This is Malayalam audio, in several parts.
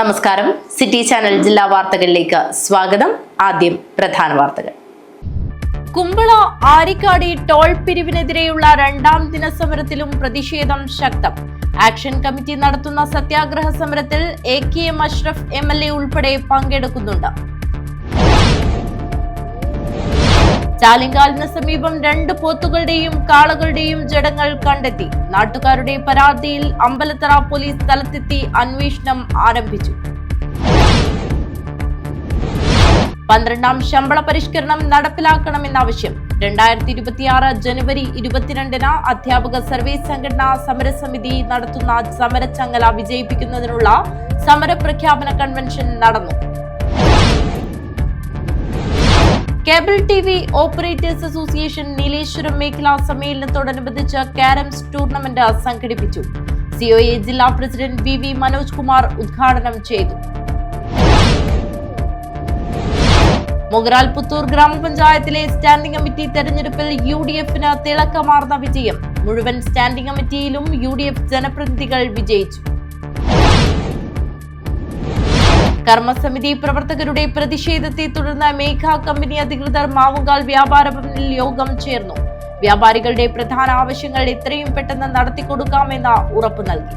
നമസ്കാരം. സിറ്റി ചാനൽ ജില്ലാ വാർത്തകളിലേക്ക് സ്വാഗതം. ആദ്യം പ്രധാന വാർത്തകൾ. കുമ്പള ആരിക്കാടി ടോൾ പിരിവിനെതിരെയുള്ള രണ്ടാം ദിന സമരത്തിലും പ്രതിഷേധം ശക്തം. ആക്ഷൻ കമ്മിറ്റി നടത്തുന്ന സത്യാഗ്രഹ സമരത്തിൽ AKM അഷ്റഫ് MLA ഉൾപ്പെടെ പങ്കെടുക്കുന്നുണ്ട്. ചാലിങ്കാലിന് സമീപം 2 പോത്തുകളുടെയും കാളകളുടെയും ജഡങ്ങൾ കണ്ടെത്തി. നാട്ടുകാരുടെ പരാതിയിൽ അമ്പലത്തറ പോലീസ് സ്ഥലത്തെത്തി അന്വേഷണം ആരംഭിച്ചു. 12ാം ശമ്പള പരിഷ്കരണം നടപ്പിലാക്കണമെന്ന ആവശ്യം. 2026 ജനുവരി 22-ന് അധ്യാപക സർവീസ് സംഘടനാ സമരസമിതി നടത്തുന്ന സമരച്ചങ്ങല വിജയിപ്പിക്കുന്നതിനുള്ള സമരപ്രഖ്യാപന കൺവെൻഷൻ നടന്നു. Cable TV operators association Nileshwaram മേഖലാ സമ്മേളനത്തോടനുബന്ധിച്ച് കാരംസ് ടൂർണമെന്റ് സംഘടിപ്പിച്ചു. COA ജില്ലാ പ്രസിഡന്റ് VV മനോജ് കുമാർ ഉദ്ഘാടനം ചെയ്തു. മൊഗ്രാൽ പുത്തൂർ ഗ്രാമപഞ്ചായത്തിലെ സ്റ്റാൻഡിംഗ് കമ്മിറ്റി തെരഞ്ഞെടുപ്പിൽ UDF-ന് തിളക്കമാർന്ന വിജയം. മുഴുവൻ സ്റ്റാൻഡിംഗ് കമ്മിറ്റിയിലും UDF ജനപ്രതിനിധികൾ വിജയിച്ചു. കർമ്മസമിതി പ്രവർത്തകരുടെ പ്രതിഷേധത്തെ തുടർന്ന് മേഘ കമ്പനി അധികൃതർ മാവുങ്കാൽ വ്യാപാര ഭവനിൽ യോഗം ചേർന്നു. വ്യാപാരികളുടെ പ്രധാന ആവശ്യങ്ങൾ എത്രയും പെട്ടെന്ന് നടത്തിക്കൊടുക്കാമെന്ന് ഉറപ്പു നൽകി.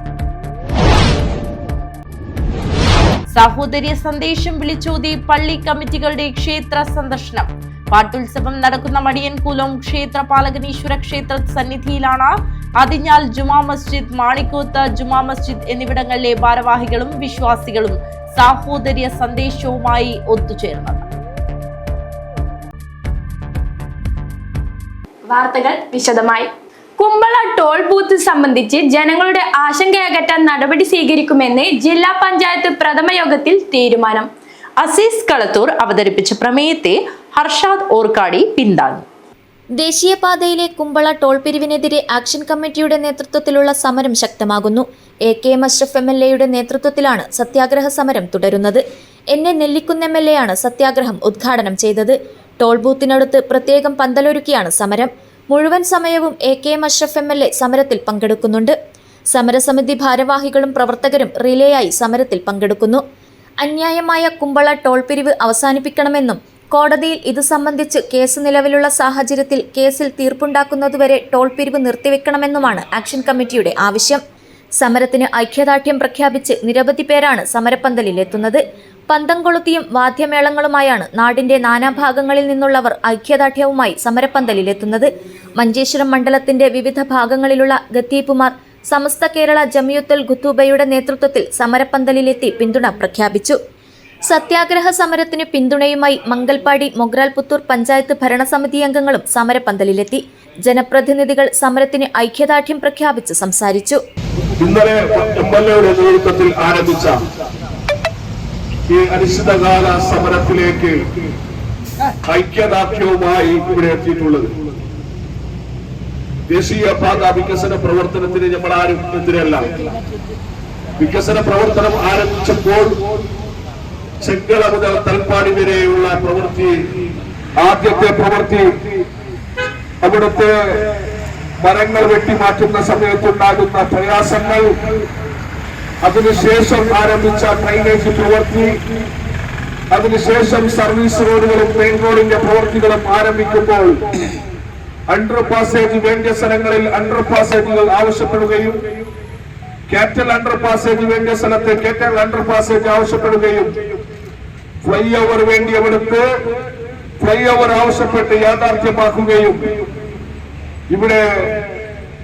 സാഹോദര്യ സന്ദേശം വിളിച്ചോതി പള്ളി കമ്മിറ്റികളുടെ ക്ഷേത്ര സന്ദർശനം. പാട്ടുത്സവം നടക്കുന്ന മടിയൻകുലം ക്ഷേത്ര പാലകനീശ്വര ക്ഷേത്ര സന്നിധിയിലാണ് അതിഞ്ഞാൽ ജുമാ മസ്ജിദ്, മാണിക്കോത്ത് ജുമാ മസ്ജിദ് എന്നിവിടങ്ങളിലെ ഭാരവാഹികളും വിശ്വാസികളും സാഹോദര്യ സന്ദേശവുമായി ഒത്തുചേർന്നത്. വാർത്തകൾ വിശദമായി. കുമ്പള ടോൾ ബൂത്ത് സംബന്ധിച്ച് ജനങ്ങളുടെ ആശങ്കയകറ്റാൻ നടപടി സ്വീകരിക്കുമെന്ന് ജില്ലാ പഞ്ചായത്ത് പ്രഥമ യോഗത്തിൽ തീരുമാനം. അസീസ് കളത്തൂർ അവതരിപ്പിച്ച പ്രമേയത്തെ ഹർഷാദ് ഓർക്കാടി പിന്താങ്ങി. ദേശീയപാതയിലെ കുമ്പള ടോൾ പിരിവിനെതിരെ ആക്ഷൻ കമ്മിറ്റിയുടെ നേതൃത്വത്തിലുള്ള സമരം ശക്തമാകുന്നു. AKM അഷ്റഫ് MLA-യുടെ നേതൃത്വത്തിലാണ് സത്യാഗ്രഹ സമരം തുടരുന്നത്. നെല്ലിക്കുന്ന് MLA ആണ് സത്യാഗ്രഹം ഉദ്ഘാടനം ചെയ്തത്. ടോൾ ബൂത്തിനടുത്ത് പ്രത്യേകം പന്തലൊരുക്കിയാണ് സമരം. മുഴുവൻ സമയവും AKM അഷ്റഫ് MLA സമരത്തിൽ പങ്കെടുക്കുന്നുണ്ട്. സമരസമിതി ഭാരവാഹികളും പ്രവർത്തകരും റിലേയായി സമരത്തിൽ പങ്കെടുക്കുന്നു. അന്യായമായ കുമ്പള ടോൾ പിരിവ് അവസാനിപ്പിക്കണമെന്നും കോടതിയിൽ ഇത് സംബന്ധിച്ച് കേസ് നിലവിലുള്ള സാഹചര്യത്തിൽ കേസിൽ തീർപ്പുണ്ടാക്കുന്നതുവരെ ടോൾ പിരിവ് നിർത്തിവെക്കണമെന്നുമാണ് ആക്ഷൻ കമ്മിറ്റിയുടെ ആവശ്യം. സമരത്തിന് ഐക്യദാർഢ്യം പ്രഖ്യാപിച്ച് നിരവധി പേരാണ് സമരപ്പന്തലിലെത്തുന്നത്. പന്തം കൊളുത്തിയും വാദ്യമേളങ്ങളുമായാണ് നാടിന്റെ നാനാഭാഗങ്ങളിൽ നിന്നുള്ളവർ ഐക്യദാർഢ്യവുമായി സമരപ്പന്തലിലെത്തുന്നത്. മഞ്ചേശ്വരം മണ്ഡലത്തിന്റെ വിവിധ ഭാഗങ്ങളിലുള്ള ഖത്തീബുമാർ സമസ്ത കേരള ജമിയത്തുൽ ഖുതൂബയുടെ നേതൃത്വത്തിൽ സമരപ്പന്തലിലെത്തി പിന്തുണ പ്രഖ്യാപിച്ചു. സത്യാഗ്രഹ സമരത്തിന് പിന്തുണയുമായി മംഗൽപാടി മൊഗ്രാൽ പുത്തൂർ പഞ്ചായത്ത് ഭരണസമിതി അംഗങ്ങളും സമരപ്പന്തലിലെത്തി. ജനപ്രതിനിധികൾ സമരത്തിന് ഐക്യദാർഢ്യം പ്രഖ്യാപിച്ച് സംസാരിച്ചു. ഇന്നലെ MLA-യുടെ നേതൃത്വത്തിൽ ആരംഭിച്ച ഈ അനിശ്ചിതകാല സമരത്തിലേക്ക് ഐക്യദാർഢ്യവുമായി ഇവിടെ എത്തിയിട്ടുള്ളത്. ദേശീയപാത വികസന പ്രവർത്തനത്തിന് നമ്മൾ ആരും എതിരല്ല. വികസന പ്രവർത്തനം ആരംഭിച്ചപ്പോൾ ചെങ്കള മുതൽ തൽപ്പാടി വരെയുള്ള പ്രവൃത്തി, ആദ്യത്തെ പ്രവൃത്തി അവിടുത്തെ മരങ്ങൾ വെട്ടിമാറ്റുന്ന സമയത്തുണ്ടാകുന്ന പ്രയാസങ്ങൾ, അതിനുശേഷം ആരംഭിച്ച ഡ്രൈനേജ് പ്രവൃത്തി, അതിനുശേഷം സർവീസ് റോഡുകളും മെയിൻ റോഡിന്റെ പ്രവൃത്തികളും ആരംഭിക്കുമ്പോൾ അണ്ടർ പാസേജ് വേണ്ട സ്ഥലങ്ങളിൽ അണ്ടർ പാസേജുകൾ ആവശ്യപ്പെടുകയും കാറ്റൽ അണ്ടർ പാസേജ് വേണ്ട സ്ഥലത്ത് കാറ്റൽ അണ്ടർ പാസേജ് ആവശ്യപ്പെടുകയും ഫ്ലൈ ഓവർ വേണ്ടിയവിടുത്ത് ഫ്ലൈ ഓവർ ആവശ്യപ്പെട്ട് യാഥാർത്ഥ്യമാക്കുകയും ഇവിടെ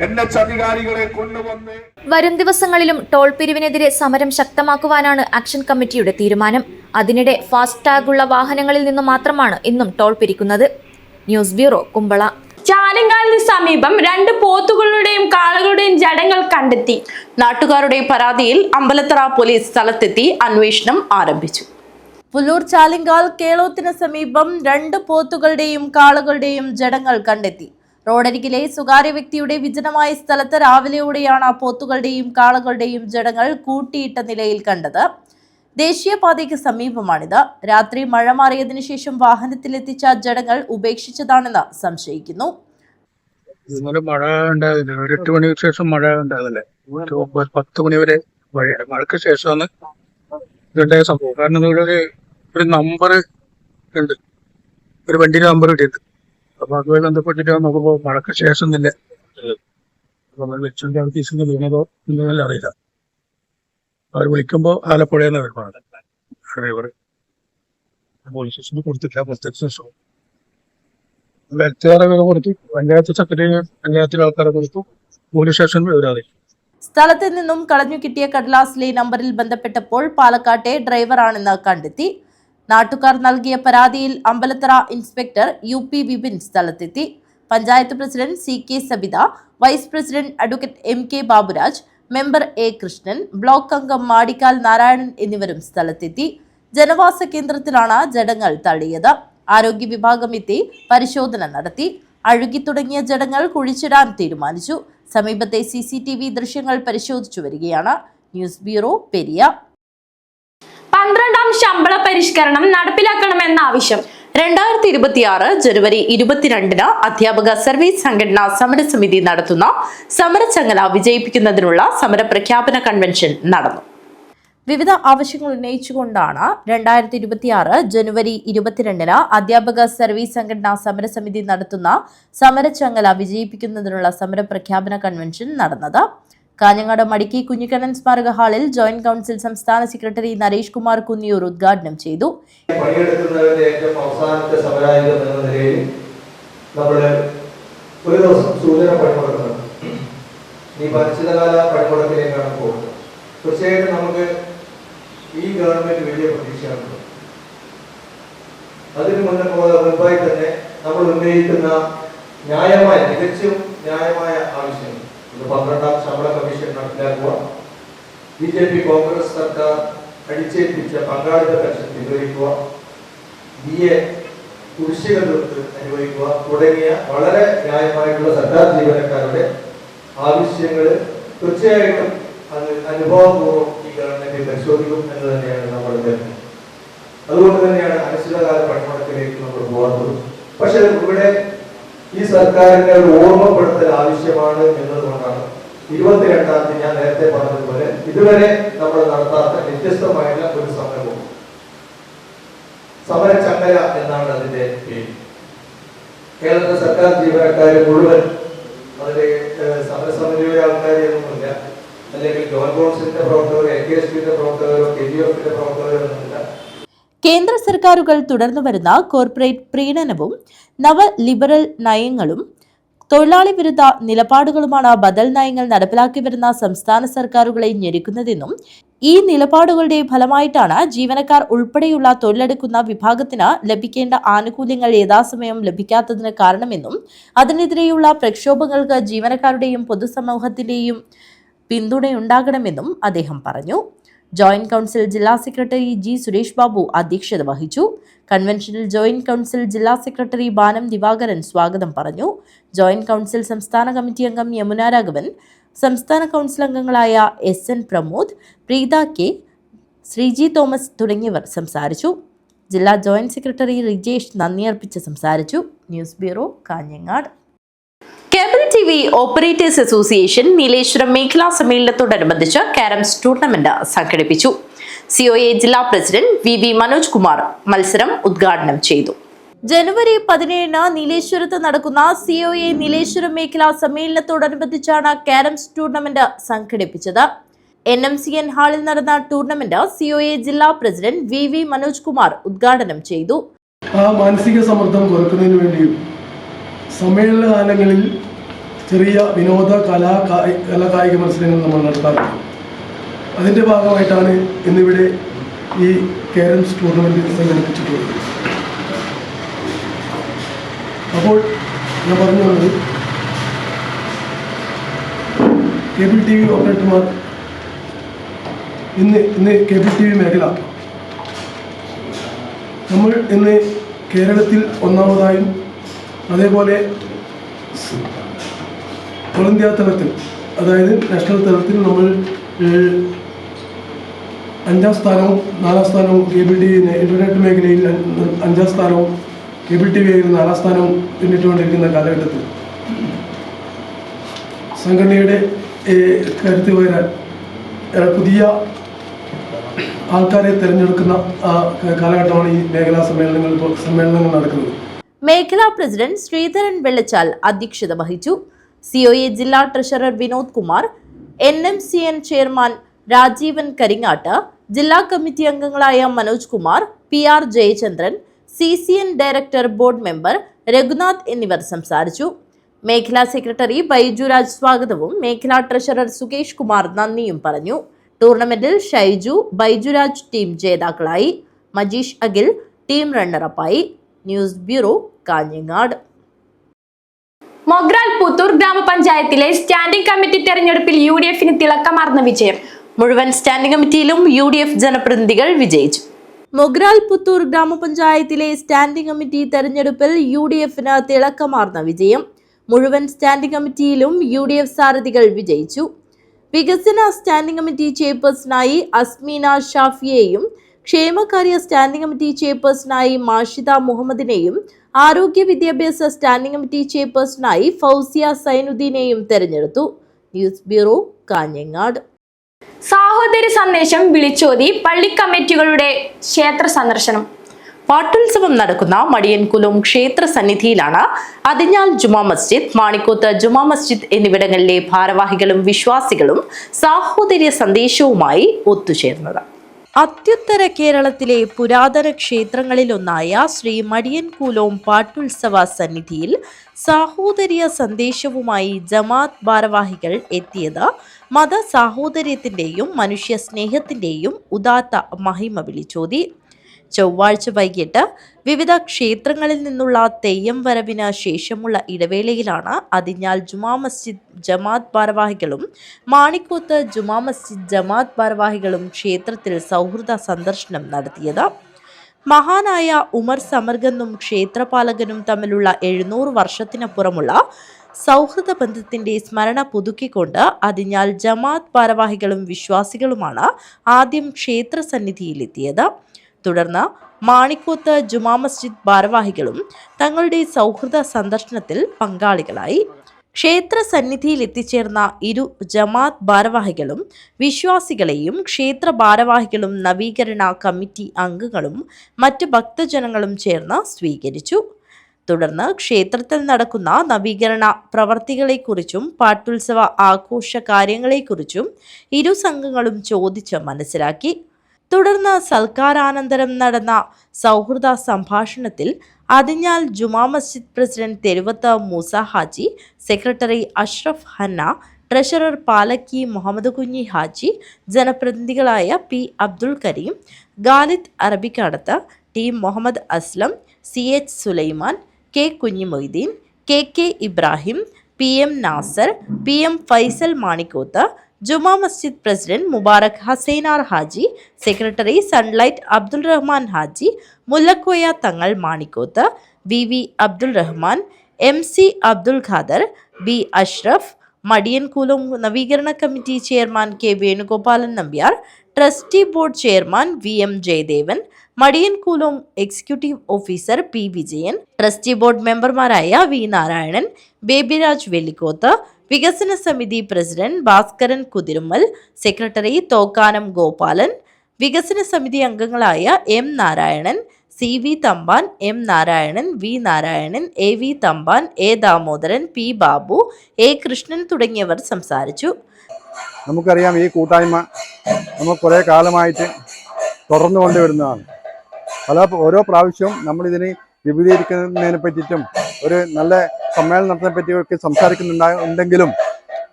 NH അധികാരികളെ കൊണ്ടുവന്ന് വരും ദിവസങ്ങളിലും ടോൾ പിരിവിനെതിരെ സമരം ശക്തമാക്കുവാനാണ് ആക്ഷൻ കമ്മിറ്റിയുടെ തീരുമാനം. അതിനിടെ ഫാസ്റ്റ് ടാഗുള്ള വാഹനങ്ങളിൽ നിന്ന് മാത്രമാണ് ഇന്നും ടോൾ പിരിക്കുന്നത്. News bureau, Kumbla. ചാലിങ്കാലിന് സമീപം 2 പോത്തുകളുടെയും കാളകളുടെയും ജഡങ്ങൾ കണ്ടെത്തി. നാട്ടുകാരുടെ പരാതിയിൽ അമ്പലത്തറ പോലീസ് സ്ഥലത്തെത്തി അന്വേഷണം ആരംഭിച്ചു. പുല്ലൂർ ചാലിങ്കാൽ കേളോത്തിന് സമീപം 2 പോത്തുകളുടെയും കാളകളുടെയും ജഡങ്ങൾ കണ്ടെത്തി. റോഡരികിലെ സ്വകാര്യ വ്യക്തിയുടെ വിജനമായ സ്ഥലത്ത് രാവിലെയോടെയാണ് പോത്തുകളുടെയും കാളകളുടെയും ജഡങ്ങൾ കൂട്ടിയിട്ട നിലയിൽ കണ്ടത്. ദേശീയപാതയ്ക്ക് സമീപമാണിത്. രാത്രി മഴ മാറിയതിനു ശേഷം വാഹനത്തിലെത്തിച്ച ജഡങ്ങൾ ഉപേക്ഷിച്ചതാണെന്ന് സംശയിക്കുന്നു. ഇന്നലെ മഴ ഉണ്ടായിരുന്നില്ല. ഒരു 8 മണിക്ക് ശേഷം മഴ ഉണ്ടായിരുന്നില്ലേ. 10 മണി വരെ മഴയ്ക്ക് ശേഷമാണ് ഇതുണ്ടായ സംഭവം. കാരണം ഒരു നമ്പർ ഉണ്ട്, ഒരു വണ്ടിയുടെ നമ്പർ കിട്ടിയിട്ടുണ്ട്. അപ്പൊ അതുമായി ബന്ധപ്പെട്ടിട്ട് നോക്കുമ്പോൾ മഴക്ക് ശേഷം തന്നെ നമ്മൾ വെച്ചിന്റെ ഓഫീസിൽ വീണതോ ഇല്ലെന്നല്ല അറിയില്ല. അവർ വിളിക്കുമ്പോൾ ആലപ്പുഴയെന്ന് വരുമാണ് ഡ്രൈവർ. പോലീസ് സ്റ്റേഷനിൽ കൊടുത്തില്ല. പ്രത്യേക ശേഷം വ്യക്തികാരൊക്കെ കൊടുത്തു, പഞ്ചായത്ത് സെക്രട്ടറി പഞ്ചായത്തിലെ ആൾക്കാരെ കൊടുത്തു, പോലീസ് സ്റ്റേഷനിൽ വിവരാതെ. സ്ഥലത്ത് നിന്നും കളഞ്ഞു കിട്ടിയ കടലാസിലെ നമ്പറിൽ ബന്ധപ്പെട്ടപ്പോൾ പാലക്കാട്ടെ ഡ്രൈവറാണെന്ന് കണ്ടെത്തി. നാട്ടുകാർ നൽകിയ പരാതിയിൽ അമ്പലത്തറ ഇൻസ്പെക്ടർ UP വിപിൻ സ്ഥലത്തെത്തി. Panchayat president CK Sabitha, vice president advocate MK Baburaj, member A Krishnan, block അംഗം മാടിക്കാൽ നാരായണൻ എന്നിവരും സ്ഥലത്തെത്തി. ജനവാസ കേന്ദ്രത്തിലാണ് ജഡങ്ങൾ തള്ളിയത്. ആരോഗ്യ വിഭാഗം എത്തി പരിശോധന നടത്തി. അഴുകി തുടങ്ങിയ ജഡങ്ങൾ കുഴിച്ചിടാൻ തീരുമാനിച്ചു. സമീപത്തെ CCTV ദൃശ്യങ്ങൾ പരിശോധിച്ചു വരികയാണ്. News bureau, Periya. 12ാം ശമ്പള പരിഷ്കരണം നടപ്പിലാക്കണമെന്ന ആവശ്യം. 2026 ജനുവരി 22-ന് അധ്യാപക സർവീസ് സംഘടനാ സമരസമിതി നടത്തുന്ന സമരചങ്ങല വിജയിപ്പിക്കുന്നതിനുള്ള സമരപ്രഖ്യാപന കൺവെൻഷൻ നടന്നു. വിവിധ ആവശ്യങ്ങൾ ഉന്നയിച്ചുകൊണ്ടാണ് 2026 ജനുവരി 22-ന് അധ്യാപക സർവീസ് സംഘടനാ സമരസമിതി നടത്തുന്ന സമരചങ്ങല വിജയിപ്പിക്കുന്നതിനുള്ള സമരപ്രഖ്യാപന കൺവെൻഷൻ നടന്നത്. കാഞ്ഞങ്ങാട് മടിക്കി കുഞ്ഞിക്കണ്ണൻ സ്മാരക ഹാളിൽ ജോയിന്റ് കൌൺസിൽ സംസ്ഥാന സെക്രട്ടറി നരേഷ് കുമാർ കുന്നിയൂർ ഉദ്ഘാടനം ചെയ്തു. പണിയെടുക്കുന്നവരുടെ ഏറ്റവും അവസാനത്തെ സമരായുധം എന്ന നിലയിൽ നമ്മൾ ഒരു ദിവസം സൂചന പണിമുടക്കുന്നുണ്ട്. ഈ അനിശ്ചിതകാല പണിമുടക്കിലേക്കാണ് പോകുന്നത്. തീർച്ചയായിട്ടും നമുക്ക് ഈ ഗവൺമെന്റ് വലിയ പ്രതീക്ഷയാണ്. അതിനു മുൻപായി തന്നെ നമ്മൾ ഉന്നയിക്കുന്ന ന്യായമായ, തികച്ചും ന്യായമായ ആവശ്യങ്ങൾ, 12ാം ശമ്പള കമ്മീഷൻ നടപ്പിലാക്കുക, BJP കോൺഗ്രസ് സർക്കാർ അടിച്ചേൽപ്പിച്ച പങ്കാളിത്ത പെൻഷൻ പിൻവലിക്കുക, DA കുടിശ്ശിക തീർത്ത് അനുഭവിക്കുക തുടങ്ങിയ വളരെ ന്യായമായിട്ടുള്ള സർക്കാർ ജീവനക്കാരുടെ ആവശ്യങ്ങൾ തീർച്ചയായിട്ടും അത് അനുഭവപൂർവ്വം ഈ ഗവൺമെന്റ് പരിശോധിക്കും എന്ന് തന്നെയാണ് നമ്മൾ കരുതുന്നത്. അതുകൊണ്ട് തന്നെയാണ് അനിശ്ചിതകാല പണിമുടക്കിലേക്ക് നമ്മൾ പോകാത്തത്. പക്ഷെ ഇവിടെ ഈ സർക്കാരിന്റെ ഒരു ഓർമ്മപ്പെടുത്തൽ ആവശ്യമാണ് എന്നതുകൊണ്ടാണ് 22-ാം തീയതി ഞാൻ നേരത്തെ പറഞ്ഞതുപോലെ ഇതുവരെ നമ്മൾ നടത്താത്ത വ്യത്യസ്തമായുള്ള ഒരു സമരവും, സമരചങ്ങല എന്നാണ് അതിന്റെ പേര്. കേരളത്തിലെ സർക്കാർ ജീവനക്കാർ മുഴുവൻ, അതിലെ സമരസമിതിയുടെ ആൾക്കാരൊന്നുമില്ല, അല്ലെങ്കിൽ ജോയിന്റ് കൗൺസിലിന്റെ പ്രവർത്തകരോ AKSPന്റെ പ്രവർത്തകരോ KGFന്റെ പ്രവർത്തകരോ ഒന്നുമില്ല. കേന്ദ്ര സർക്കാരുകൾ തുടർന്നു വരുന്ന കോർപ്പറേറ്റ് പ്രീണനവും നവ ലിബറൽ നയങ്ങളും തൊഴിലാളി വിരുദ്ധ നിലപാടുകളുമാണ് ബദൽ നയങ്ങൾ നടപ്പിലാക്കി വരുന്ന സംസ്ഥാന സർക്കാരുകളെ ഞെരുക്കുന്നതെന്നും ഈ നിലപാടുകളുടെ ഫലമായിട്ടാണ് ജീവനക്കാർ ഉൾപ്പെടെയുള്ള തൊഴിലെടുക്കുന്ന വിഭാഗത്തിന് ലഭിക്കേണ്ട ആനുകൂല്യങ്ങൾ യഥാസമയം ലഭിക്കാത്തതിന് കാരണമെന്നും അതിനെതിരെയുള്ള പ്രക്ഷോഭങ്ങൾക്ക് ജീവനക്കാരുടെയും പൊതുസമൂഹത്തിന്റെയും പിന്തുണയുണ്ടാകണമെന്നും അദ്ദേഹം പറഞ്ഞു. ജോയിന്റ് കൌൺസിൽ ജില്ലാ സെക്രട്ടറി G സുരേഷ് ബാബു അധ്യക്ഷത വഹിച്ചു. കൺവെൻഷനിൽ ജോയിന്റ് കൌൺസിൽ ജില്ലാ സെക്രട്ടറി ബാനം ദിവാകരൻ സ്വാഗതം പറഞ്ഞു. ജോയിന്റ് കൌൺസിൽ സംസ്ഥാന കമ്മിറ്റി അംഗം യമുന രാഘവൻ, സംസ്ഥാന കൌൺസിൽ അംഗങ്ങളായ SN Pramod, Preetha K, Sreeji Thomas തുടങ്ങിയവർ സംസാരിച്ചു. ജില്ലാ ജോയിന്റ് സെക്രട്ടറി റിജേഷ് നന്ദി അർപ്പിച്ച് സംസാരിച്ചു. News bureau, Kanhangad. Cable TV operators association Nileshwaram മേഖലാ സമ്മേളനത്തോടനുബന്ധിച്ച് കാരംസ് ടൂർണമെന്റ് സംഘടിപ്പിച്ചു. COA ജില്ലാ പ്രസിഡന്റ് VV മനോജ് കുമാർ മത്സരം ഉദ്ഘാടനം ചെയ്തു. ജനുവരി 17-ന് നീലേശ്വരത്ത് നടക്കുന്ന COA നീലേശ്വരം മേഖലാ സമ്മേളനത്തോടനുബന്ധിച്ചാണ് കാരംസ് ടൂർണമെന്റ് സംഘടിപ്പിച്ചത്. NMCN ഹാളിൽ നടന്ന ടൂർണമെന്റ് COA ജില്ലാ പ്രസിഡന്റ് VV മനോജ് കുമാർ ഉദ്ഘാടനം ചെയ്തു. മാനസിക സമ്മർദ്ദം കുറയ്ക്കുന്നതിന് വേണ്ടിയും സമ്മേളന കാലങ്ങളിൽ ചെറിയ വിനോദ കലാകായിക മത്സരങ്ങൾ നമ്മൾ നടത്താറുണ്ട്. അതിൻ്റെ ഭാഗമായിട്ടാണ് ഇന്നിവിടെ ഈ കാരംസ് ടൂർണമെൻറ്റ് സംഘടിപ്പിച്ചിട്ടുള്ളത്. അപ്പോൾ ഞാൻ പറഞ്ഞു വന്നത്, കേബിൾ TV ഓപ്പറേറ്റർമാർ ഇന്ന് കേബിൾ TV മേഖല നമ്മൾ ഇന്ന് കേരളത്തിൽ ഒന്നാമതായും അതേപോലെ ഓൾ ഇന്ത്യ തലത്തിൽ, അതായത് നാഷണൽ തലത്തിൽ നമ്മൾ 5ാം സ്ഥാനവും 4ാം സ്ഥാനവും കേബിൾ TV ഇന്റർനെറ്റ് മേഖലയിൽ 5ാം സ്ഥാനവും കേബിൾ TV മേഖലയിൽ 4ാം സ്ഥാനവും പിന്നിട്ടുകൊണ്ടിരിക്കുന്ന കാലഘട്ടത്തിൽ സംഘടനയുടെ കരുത്ത് വരാൻ പുതിയ ആൾക്കാരെ തിരഞ്ഞെടുക്കുന്ന കാലഘട്ടമാണ് ഈ മേഖലാ സമ്മേളനങ്ങൾ നടക്കുന്നത്. മേഖലാ പ്രസിഡന്റ് ശ്രീധരൻ വെള്ളച്ചാൽ അധ്യക്ഷത വഹിച്ചു. COA ജില്ലാ treasurer Vinod Kumar, NMCN chairman Rajeevan Karingatt, ജില്ലാ കമ്മിറ്റി അംഗങ്ങളായ Manoj Kumar, PR Jayachandran, CCN director board member Raghunath എന്നിവർ സംസാരിച്ചു. മേഖലാ സെക്രട്ടറി ബൈജുരാജ് സ്വാഗതവും മേഖലാ ട്രഷറർ സുകേഷ് കുമാർ നന്ദിയും പറഞ്ഞു. ടൂർണമെന്റിൽ ഷൈജു, ബൈജുരാജ് ടീം ജേതാക്കളായി. മജീഷ് അഖിൽ ടീം റണ്ണറപ്പായി. News bureau, Kanhangad. മൊഗ്രാൽ പുത്തൂർ ഗ്രാമപഞ്ചായത്തിലെ സ്റ്റാൻഡിംഗ് കമ്മിറ്റി തെരഞ്ഞെടുപ്പിൽ UDFന് തിളക്കമാർന്ന വിജയം. മുഴുവൻ സ്റ്റാൻഡിംഗ് കമ്മിറ്റിയിലും UDF ജനപ്രതിനിധികൾ വിജയിച്ചു. മൊഗ്രാൽ പുത്തൂർ ഗ്രാമപഞ്ചായത്തിലെ സ്റ്റാൻഡിംഗ് കമ്മിറ്റി തെരഞ്ഞെടുപ്പിൽ UDFന് തിളക്കമാർന്ന വിജയം. മുഴുവൻ സ്റ്റാൻഡിംഗ് കമ്മിറ്റിയിലും UDF സാരഥികൾ വിജയിച്ചു. വികസന സ്റ്റാൻഡിംഗ് കമ്മിറ്റി ചെയർപേഴ്സണായി അസ്മീന ഷാഫിയെയും ക്ഷേമകാര്യ സ്റ്റാൻഡിംഗ് കമ്മിറ്റി ചെയർപേഴ്സണായി മാഷിദ മുഹമ്മദിനെയും ആരോഗ്യ വിദ്യാഭ്യാസ സ്റ്റാൻഡിംഗ് കമ്മിറ്റി ചെയർപേഴ്സണായി ഫൗസിയ സൈനുദ്ദീനെയും തെരഞ്ഞെടുത്തു. News bureau, Kanhangad. സാഹോദര്യ സന്ദേശം വിളിച്ചോതി പള്ളി കമ്മിറ്റികളുടെ ക്ഷേത്ര സന്ദർശനം. പാട്ടുത്സവം നടക്കുന്ന മടിയൻകുലം ക്ഷേത്ര സന്നിധിയിലാണ് അതിഞ്ഞാൽ ജുമാ മസ്ജിദ്, മാണിക്കോത്ത് ജുമാ മസ്ജിദ് എന്നിവിടങ്ങളിലെ ഭാരവാഹികളും വിശ്വാസികളും സാഹോദര്യ സന്ദേശവുമായി ഒത്തുചേർന്നത്. അത്യുത്തര കേരളത്തിലെ പുരാതന ക്ഷേത്രങ്ങളിലൊന്നായ ശ്രീ മടിയൻകുലോം പാട്ടുത്സവ സന്നിധിയിൽ സാഹോദര്യ സന്ദേശവുമായി ജമാഅത്ത് ഭാരവാഹികൾ എത്തിയത് മത സാഹോദര്യത്തിന്റെയും മനുഷ്യ സ്നേഹത്തിന്റെയും ഉദാത്ത മഹിമ വിളിച്ചോതി. ചൊവ്വാഴ്ച വൈകിട്ട് വിവിധ ക്ഷേത്രങ്ങളിൽ നിന്നുള്ള തെയ്യം വരവിന് ശേഷമുള്ള ഇടവേളയിലാണ് അതിഞ്ഞാൽ ജുമാ മസ്ജിദ് ജമാഅത്ത് ഭാരവാഹികളും മാണിക്കോത്ത് ജുമാ മസ്ജിദ് ജമാഅത്ത് ഭാരവാഹികളും ക്ഷേത്രത്തിൽ സൗഹൃദ സന്ദർശനം നടത്തിയത്. മഹാനായ ഉമർ സമർഗന്നും ക്ഷേത്രപാലകനും തമ്മിലുള്ള 700 വർഷത്തിനപ്പുറമുള്ള സൗഹൃദ ബന്ധത്തിന്റെ സ്മരണ പുതുക്കിക്കൊണ്ട് അതിഞ്ഞാൽ ജമാഅത്ത് ഭാരവാഹികളും വിശ്വാസികളുമാണ് ആദ്യം ക്ഷേത്ര സന്നിധിയിലെത്തിയത്. തുടർന്ന് മാണിക്കോത്ത് ജുമാ മസ്ജിദ് ഭാരവാഹികളും തങ്ങളുടെ സൗഹൃദ സന്ദർശനത്തിൽ പങ്കാളികളായി. ക്ഷേത്ര സന്നിധിയിൽ എത്തിച്ചേർന്ന ഇരു ജമാഅത്ത് ഭാരവാഹികളും വിശ്വാസികളെയും ക്ഷേത്ര ഭാരവാഹികളും നവീകരണ കമ്മിറ്റി അംഗങ്ങളും മറ്റ് ഭക്തജനങ്ങളും ചേർന്ന് സ്വീകരിച്ചു. തുടർന്ന് ക്ഷേത്രത്തിൽ നടക്കുന്ന നവീകരണ പ്രവർത്തികളെക്കുറിച്ചും പാട്ടുത്സവ ആഘോഷ കാര്യങ്ങളെക്കുറിച്ചും ഇരു സംഘങ്ങളും ചോദിച്ച് മനസ്സിലാക്കി. തുടർന്ന് സൽക്കാരാനന്തരം നടന്ന സൗഹൃദ സംഭാഷണത്തിൽ Athinjal Juma Masjid president Theruvath Moosa Haji, secretary Ashraf Hanna, treasurer Palakki Muhammad Kunhi Haji, ജനപ്രതിനിധികളായ P. Abdul Kareem, Khalid Arabikkadath, T. Muhammad Aslam, CH Sulaiman, K. Kunhimoideen, KK Ibrahim, PM Nasar, PM Faisal Manikoth, Juma Masjid president Mubarak Hasainar Haji, secretary sunlight Abdul Rahman Haji, Mullakoya Thangal Manikoth, VV Abdul Rahman, MC Abdul Khader, B. Ashraf, Madiyankulam നവീകരണ committee chairman K. Venugopalan Nambiar, trustee board chairman VM Jayadevan, Madiyankulam executive officer P. Vijayan, trustee board മെമ്പർമാരായ V. നാരായണൻ, ബേബിരാജ് വെള്ളിക്കോത്ത്, വികസന സമിതി പ്രസിഡന്റ് ഭാസ്കരൻ കുതിരുമ്മൽ, സെക്രട്ടറി തോക്കാനം ഗോപാലൻ, വികസന സമിതി അംഗങ്ങളായ M. Narayanan, CV Thampan, M. Narayanan, V. Narayanan, AV Thampan, A. Damodaran, P. Babu, A. Krishnan തുടങ്ങിയവർ സംസാരിച്ചു. നമുക്കറിയാം, ഈ കൂട്ടായ്മ നമ്മൾ കുറേ കാലമായിട്ട് തുടർന്നു കൊണ്ടുവരുന്നതാണ്. ഓരോ പ്രാവശ്യവും നമ്മളിതിനെ വിപുലീകരിക്കുന്നതിനെ പറ്റിയിട്ടും ഒരു നല്ല സമ്മേളനം നടത്തുന്നതിനെ പറ്റിയൊക്കെ സംസാരിക്കുന്നുണ്ടെങ്കിലും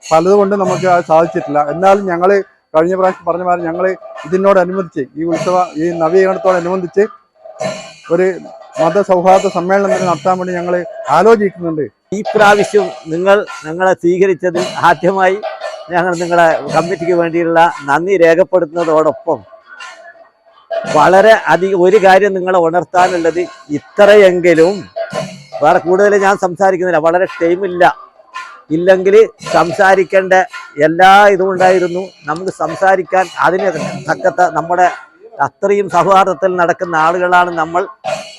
പലതുകൊണ്ട് നമുക്ക് അത് സാധിച്ചിട്ടില്ല. എന്നാലും ഞങ്ങൾ കഴിഞ്ഞ പ്രാവശ്യം പറഞ്ഞ മാതിരി ഞങ്ങൾ ഇതിനോടനുബന്ധിച്ച് ഈ നവീകരണത്തോടനുബന്ധിച്ച് ഒരു മതസൗഹാർദ്ദ സമ്മേളനം തന്നെ നടത്താൻ വേണ്ടി ഞങ്ങൾ ആലോചിക്കുന്നുണ്ട്. ഈ പ്രാവശ്യം ഞങ്ങളെ സ്വീകരിച്ചതിൽ ആദ്യമായി ഞങ്ങൾ നിങ്ങളെ കമ്മിറ്റിക്ക് വേണ്ടിയുള്ള നന്ദി രേഖപ്പെടുത്തുന്നതോടൊപ്പം വളരെ അധികം ഒരു കാര്യം നിങ്ങളെ ഉണർത്താനുള്ളത്, ഇത്രയെങ്കിലും വേറെ കൂടുതൽ ഞാൻ സംസാരിക്കുന്നില്ല, വളരെ ഇല്ലെങ്കിൽ സംസാരിക്കേണ്ട എല്ലാ ഇതും ഉണ്ടായിരുന്നു. നമുക്ക് സംസാരിക്കാൻ അതിന് തക്കത്ത നമ്മുടെ അത്രയും സൗഹാർദ്ദത്തിൽ നടക്കുന്ന ആളുകളാണ് നമ്മൾ.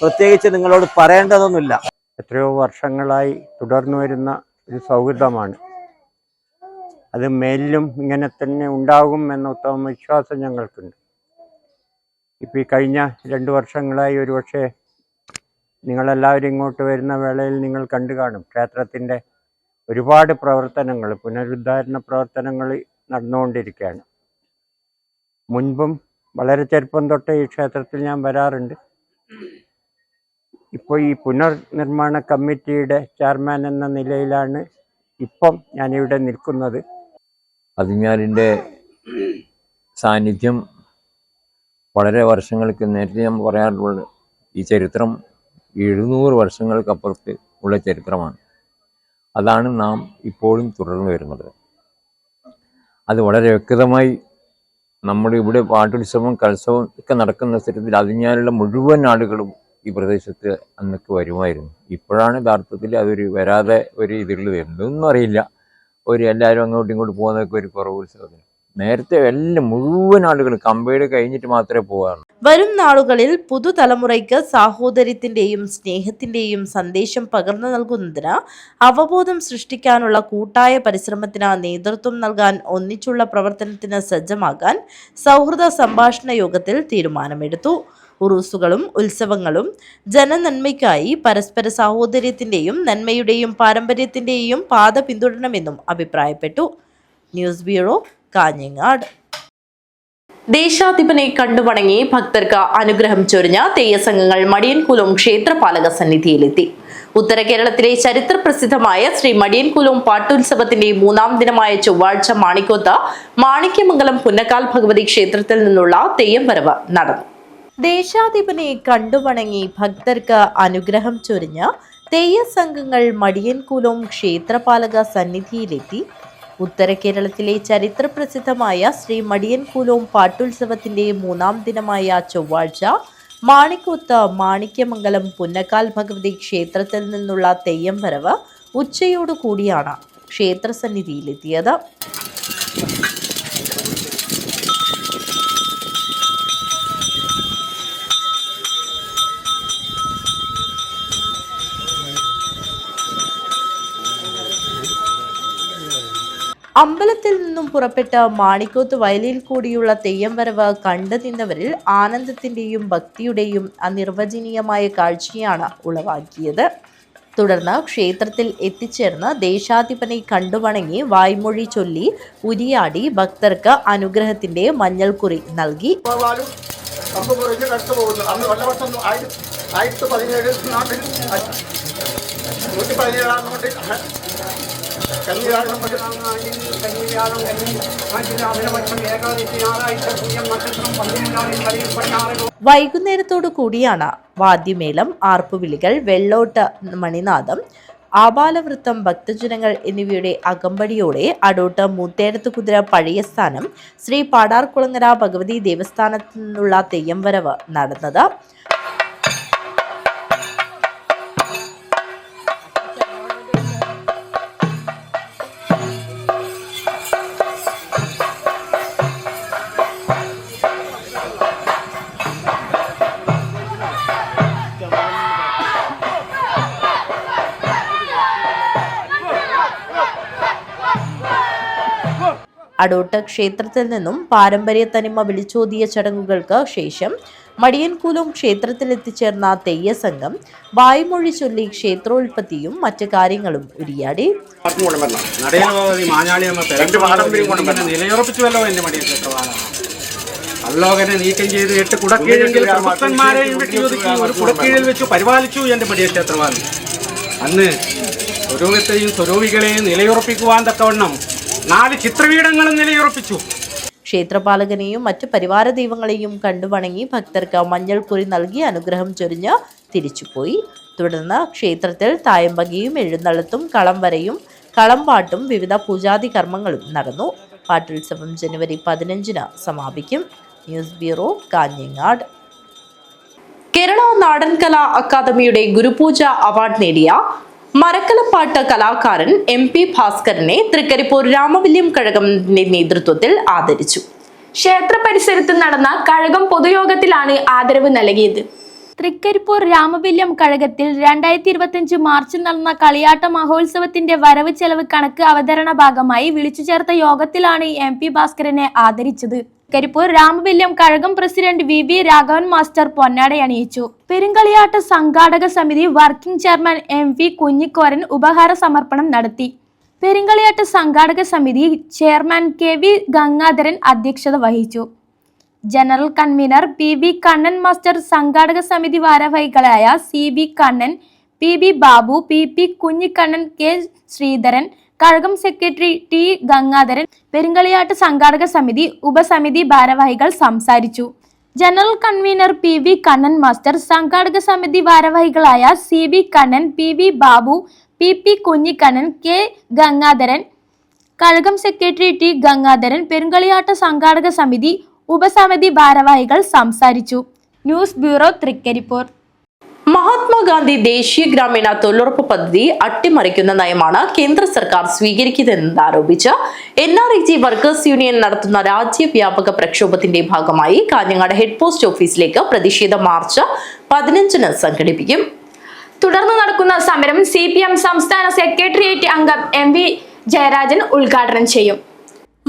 പ്രത്യേകിച്ച് നിങ്ങളോട് പറയേണ്ടതൊന്നുമില്ല. എത്രയോ വർഷങ്ങളായി തുടർന്നു വരുന്ന ഒരു സൗഹൃദമാണ്. അത് മേലിലും ഇങ്ങനെ തന്നെ ഉണ്ടാകും എന്ന ഉത്തമ വിശ്വാസം ഞങ്ങൾക്കുണ്ട്. ഇപ്പോൾ ഈ കഴിഞ്ഞ 2 വർഷങ്ങളായി ഒരുപക്ഷെ നിങ്ങളെല്ലാവരും ഇങ്ങോട്ട് വരുന്ന വേളയിൽ നിങ്ങൾ കണ്ടു കാണും, ക്ഷേത്രത്തിൻ്റെ ഒരുപാട് പ്രവർത്തനങ്ങൾ, പുനരുദ്ധാരണ പ്രവർത്തനങ്ങൾ നടന്നുകൊണ്ടിരിക്കുകയാണ്. മുൻപും വളരെ ചെറുപ്പം തൊട്ട് ഈ ക്ഷേത്രത്തിൽ ഞാൻ വരാറുണ്ട്. ഇപ്പോൾ ഈ പുനർനിർമ്മാണ കമ്മിറ്റിയുടെ ചെയർമാൻ എന്ന നിലയിലാണ് ഇപ്പം ഞാനിവിടെ നിൽക്കുന്നത്. അതിഞ്ഞാലിൻ്റെ സാന്നിധ്യം വളരെ വർഷങ്ങൾക്ക് നേരത്തെ ഞാൻ പറയാറുള്ളത്, ഈ ചരിത്രം 700 വർഷങ്ങൾക്കപ്പുറത്ത് ഉള്ള ചരിത്രമാണ്. അതാണ് നാം ഇപ്പോഴും തുടർന്നു വരുന്നത്. അത് വളരെ വ്യക്തമായി നമ്മുടെ ഇവിടെ പാട്ടുത്സവം, കലോത്സവം ഒക്കെ നടക്കുന്ന സ്ഥലത്തിൽ അതിഞ്ഞാലുള്ള മുഴുവൻ ആളുകളും ഈ പ്രദേശത്ത് അന്നൊക്കെ വരുമായിരുന്നു. ഇപ്പോഴാണ് യഥാർത്ഥത്തിൽ അതൊരു വരാതെ ഒരു ഇതിലുള്ളത്. എന്തൊന്നും അറിയില്ല, എല്ലാവരും അങ്ങോട്ടും ഇങ്ങോട്ടും പോകുന്നതൊക്കെ ഒരു കുറവ് ഉത്സവത്തിന്. നേരത്തെ എല്ലാം മുഴുവൻ ആളുകൾ കമ്പയുടെ കഴിഞ്ഞിട്ട് മാത്രമേ പോകാറുള്ളൂ. വരും നാളുകളിൽ പുതുതലമുറയ്ക്ക് സാഹോദര്യത്തിന്റെയും സ്നേഹത്തിന്റെയും സന്ദേശം പകർന്നു നൽകുന്നതിന് അവബോധം സൃഷ്ടിക്കാനുള്ള കൂട്ടായ പരിശ്രമത്തിന് നേതൃത്വം നൽകാൻ ഒന്നിച്ചുള്ള പ്രവർത്തനത്തിന് സജ്ജമാകാൻ സൗഹൃദ സംഭാഷണ യോഗത്തിൽ തീരുമാനമെടുത്തു. ഉറൂസുകളും ഉത്സവങ്ങളും ജനനന്മയ്ക്കായി പരസ്പര സാഹോദര്യത്തിന്റെയും നന്മയുടെയും പാരമ്പര്യത്തിന്റെയും പാത പിന്തുടരണമെന്നും അഭിപ്രായപ്പെട്ടു. News bureau, Kanhangad. ദേശാധിപനെ കണ്ടുവണങ്ങി ഭക്തർക്ക് അനുഗ്രഹം ചൊരിഞ്ഞ തെയ്യസംഘങ്ങൾ മടിയൻകുലോം ക്ഷേത്രപാലക സന്നിധിയിലെത്തി. ഉത്തര കേരളത്തിലെ ചരിത്ര പ്രസിദ്ധമായ ശ്രീ മടിയൻകുലോം പാട്ടുത്സവത്തിന്റെ 3ാം ദിനമായ ചൊവ്വാഴ്ച മാണിക്കോത്ത് മാണിക്യമംഗലം പുന്നക്കാൽ ഭഗവതി ക്ഷേത്രത്തിൽ നിന്നുള്ള തെയ്യം വരവ് നടന്നു. ദേശാധിപനെ കണ്ടുവണങ്ങി ഭക്തർക്ക് അനുഗ്രഹം ചൊരിഞ്ഞ തെയ്യസംഘങ്ങൾ മടിയൻകുലോം ക്ഷേത്രപാലക സന്നിധിയിലെത്തി. ഉത്തര കേരളത്തിലെ ചരിത്ര പ്രസിദ്ധമായ ശ്രീ മടിയൻകുലോം പാട്ടുത്സവത്തിന്റെ 3ാം ദിനമായ ചൊവ്വാഴ്ച മാണിക്കോത്ത് മാണിക്യമംഗലം പുന്നക്കാൽ ഭഗവതി ക്ഷേത്രത്തിൽ നിന്നുള്ള തെയ്യം വരവ് ഉച്ചയോടുകൂടിയാണ് ക്ഷേത്രസന്നിധിയിലെത്തിയത്. അമ്പലത്തിൽ നിന്നും പുറപ്പെട്ട മാണിക്കോത്ത് വയലിൽ കൂടിയുള്ള തെയ്യം വരവ് കണ്ടു നിന്നവരിൽ ആനന്ദത്തിന്റെയും ഭക്തിയുടെയും അനിർവചനീയമായ കാഴ്ചയാണ് ഉളവാക്കിയത്. തുടർന്ന് ക്ഷേത്രത്തിൽ എത്തിച്ചേർന്ന് ദേശാധിപനെ കണ്ടുവണങ്ങി വായ്മൊഴി ചൊല്ലി ഉരിയാടി ഭക്തർക്ക് അനുഗ്രഹത്തിന്റെ മഞ്ഞൾക്കുറി നൽകി. വൈകുന്നേരത്തോടു കൂടിയാണ് വാദ്യമേളം, ആർപ്പുവിളികൾ, വെള്ളോട്ട് മണിനാദം, ആബാലവൃത്തം, ഭക്തജനങ്ങൾ എന്നിവയുടെ അകമ്പടിയോടെ അടോട്ട് മൂത്തേടത്ത് കുതിര പഴയ സ്ഥാനം ശ്രീ പാടാർകുളങ്ങര ഭഗവതി ദേവസ്ഥാനത്തു നിന്നുള്ള തെയ്യം വരവ് നടന്നത്. അടോട്ട് ക്ഷേത്രത്തിൽ നിന്നും പാരമ്പര്യ തനിമ വിളിച്ചോതിയ ചടങ്ങുകൾക്ക് ശേഷം മടിയൻകുലോം ക്ഷേത്രത്തിൽ എത്തിച്ചേർന്ന തെയ്യസംഘം വായ്മൊഴി ചൊല്ലി ക്ഷേത്രോൽപ്പത്തിയും മറ്റു കാര്യങ്ങളും ഉരിയാടി. അവലോകനെ നീക്കം ചെയ്ത് 8 കുടക്കീഴിൽ ഭക്തന്മാരെയും വെട്ടിയൊതുക്കി ഒരു കുടക്കീഴിൽ വെച്ച് പരിപാലിച്ചു എന്റെ മടിയ ക്ഷേത്രവാദി. അന്ന് സ്വരൂപത്തെയും സ്വരൂപികളെയും നിലയുറപ്പിക്കുവാൻ തക്കവണ്ണം 4 ചിത്രപീഠങ്ങളും നിലയുറപ്പിച്ചു. ക്ഷേത്രപാലകനെയും മറ്റു പരിവാര ദൈവങ്ങളെയും കണ്ടുവണങ്ങി ഭക്തർക്ക് മഞ്ഞൾക്കുറി നൽകി അനുഗ്രഹം ചൊരിഞ്ഞ് തിരിച്ചുപോയി. തുടർന്ന് ക്ഷേത്രത്തിൽ തായമ്പകയും എഴുന്നള്ളത്തും കളം വരയും കളംപാട്ടും വിവിധ പൂജാതി കർമ്മങ്ങളും നടന്നു. പാട്ടുത്സവം ജനുവരി 15-ന് സമാപിക്കും. News bureau, Kanhangad. കേരള നാടൻ കലാ അക്കാദമിയുടെ ഗുരുപൂജ അവാർഡ് നേടിയ മരക്കലപ്പാട്ട് കലാകാരൻ MP ഭാസ്കരനെ തൃക്കരിപ്പൂർ രാമവല്യം കഴകത്തിന്റെ നേതൃത്വത്തിൽ ആദരിച്ചു. ക്ഷേത്ര പരിസരത്ത് നടന്ന കഴകം പൊതുയോഗത്തിലാണ് ആദരവ് നൽകിയത്. തൃക്കരിപ്പൂർ രാമവല്യം കഴകത്തിൽ 2025 മാർച്ചിൽ നടന്ന കളിയാട്ട മഹോത്സവത്തിന്റെ വരവ് ചെലവ് കണക്ക് അവതരണ ഭാഗമായി വിളിച്ചു ചേർത്ത യോഗത്തിലാണ് MP ഭാസ്കരനെ ആദരിച്ചത്. Trikaripur Ramavilyam Kazhakam president V Raghavan master പൊന്നാടയണിയിച്ചു. പെരുങ്കളിയാട്ട സംഘാടക സമിതി വർക്കിംഗ് ചെയർമാൻ MV കുഞ്ഞിക്കോരൻ ഉപഹാര സമർപ്പണം നടത്തി. പെരുങ്കളിയാട്ട സംഘാടക സമിതി ചെയർമാൻ KV ഗംഗാധരൻ അധ്യക്ഷത വഹിച്ചു. General convener PV Kannan master, സംഘാടക സമിതി ഭാരവാഹികളായ CB Kannan, PB Babu, PP Kunhikannan, K Sreedharan, കഴകം സെക്രട്ടറി T ഗംഗാധരൻ, പെരുങ്കളിയാട്ട് സംഘാടക സമിതി ഉപസമിതി ഭാരവാഹികൾ സംസാരിച്ചു. General convener PV Kannan master, സംഘാടക സമിതി ഭാരവാഹികളായ CB Kannan, PV Babu, PP Kunhikannan, K Gangadharan, കഴകം സെക്രട്ടറി T ഗംഗാധരൻ, പെരുങ്കളിയാട്ട സംഘാടക സമിതി ഉപസമിതി ഭാരവാഹികൾ സംസാരിച്ചു. News bureau, Trikaripur. മഹാത്മാഗാന്ധി ദേശീയ ഗ്രാമീണ തൊഴിലുറപ്പ് പദ്ധതി അട്ടിമറിക്കുന്ന നയമാണ് കേന്ദ്ര സർക്കാർ സ്വീകരിക്കുന്നതെന്നാരോപിച്ച് NREG വർക്കേഴ്സ് യൂണിയൻ നടത്തുന്ന രാജ്യവ്യാപക പ്രക്ഷോഭത്തിന്റെ ഭാഗമായി കാഞ്ഞങ്ങാട് ഹെഡ് പോസ്റ്റ് ഓഫീസിലേക്ക് പ്രതിഷേധ മാർച്ച് 15-ന് സംഘടിപ്പിക്കും. തുടർന്ന് നടക്കുന്ന സമരം CPM സംസ്ഥാന സെക്രട്ടേറിയറ്റ് അംഗം MV ജയരാജൻ ഉദ്ഘാടനം ചെയ്യും.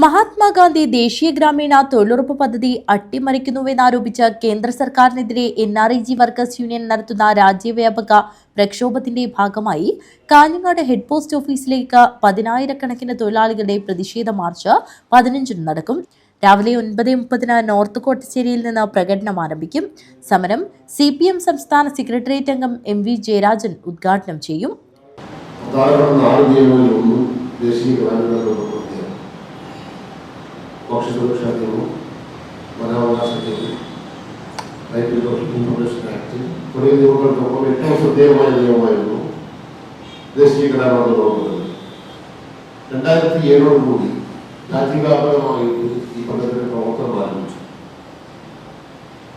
മഹാത്മാഗാന്ധി ദേശീയ ഗ്രാമീണ തൊഴിലുറപ്പ് പദ്ധതി അട്ടിമറിക്കുന്നുവെന്നാരോപിച്ച് കേന്ദ്ര സർക്കാരിനെതിരെ NREG വർക്കേഴ്സ് യൂണിയൻ നടത്തുന്ന രാജ്യവ്യാപക പ്രക്ഷോഭത്തിന്റെ ഭാഗമായി കാഞ്ഞങ്ങാട് ഹെഡ് പോസ്റ്റ് ഓഫീസിലേക്ക് 10,000-കണക്കിന് തൊഴിലാളികളുടെ പ്രതിഷേധ മാർച്ച് 15-ന് നടക്കും. രാവിലെ 9:30-ന് നോർത്ത് കോട്ടശ്ശേരിയിൽ നിന്ന് പ്രകടനം ആരംഭിക്കും. സമരം CPM സംസ്ഥാന സെക്രട്ടേറിയറ്റ് അംഗം MV ജയരാജൻ ഉദ്ഘാടനം ചെയ്യും. ഭക്ഷ്യസുരക്ഷാ നിയമം, വനാവകാശ നിയമം, റൈറ്റ് ടു ഇൻഫർമേഷൻ ആക്ട് തുടങ്ങിയ നിയമങ്ങൾക്കൊപ്പം ഏറ്റവും ശ്രദ്ധേയമായ നിയമമായിരുന്നു ദേശീയ ഗ്രാമീണ തൊഴിലുറപ്പ് പദ്ധതി. 2007 രാജ്യവ്യാപകമായിട്ട് ഈ പദ്ധതിയുടെ പ്രവർത്തനം ആരംഭിച്ചു.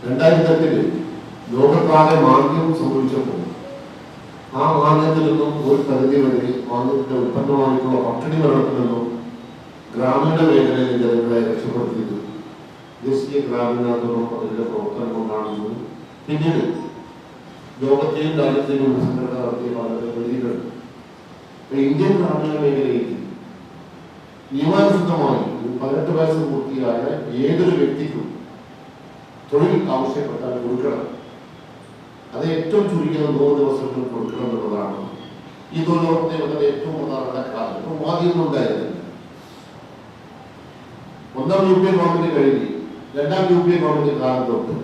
2008 ലോകത്താകെ മാന്ദ്യം സംഭവിച്ചപ്പോൾ ആ മാന്ദ്യത്തിൽ നിന്നും ഒരു പരിധി വരെ മാന്ദ്യത്തിന്റെ ഉൽപ്പന്നമായിട്ടുള്ള പട്ടിണി മരണത്തിൽ നിന്നും ഗ്രാമീണ മേഖലയിലെ ജനങ്ങളെ രക്ഷപ്പെടുത്തിയത് ദേശീയ ഗ്രാമീണ തൊഴിലുറപ്പ് പദ്ധതിയുടെ പ്രവർത്തനം കൊണ്ടാണെന്ന് പിന്നീട് ലോകത്തെയും രാജ്യത്തെയും സംഘടന നടത്തിയ വളരെ വെളിയിലുണ്ട്. ഇന്ത്യൻ ഗ്രാമീണ മേഖലയിൽ നിയമാനുസൃതമായി 18 വയസ്സ് പൂർത്തിയായ ഏതൊരു വ്യക്തിക്കും തൊഴിൽ ആവശ്യപ്പെട്ടാൽ കൊടുക്കണം. അത് ഏറ്റവും ചുരുങ്ങിയത് 100 ദിവസത്തിൽ കൊടുക്കണം എന്നുള്ളതാണ് ഈ തൊഴിലുറപ്പ് നിയമത്തിന്റെ ഏറ്റവും പ്രധാനപ്പെട്ട കാര്യം. ഇപ്പം ആദ്യമൊന്നും ഉണ്ടായിരുന്നില്ല. 1ാം UPA ഗവൺമെന്റ് കഴിഞ്ഞ് 2ാം UPA ഗവൺമെന്റ് കാലത്തോട്ട്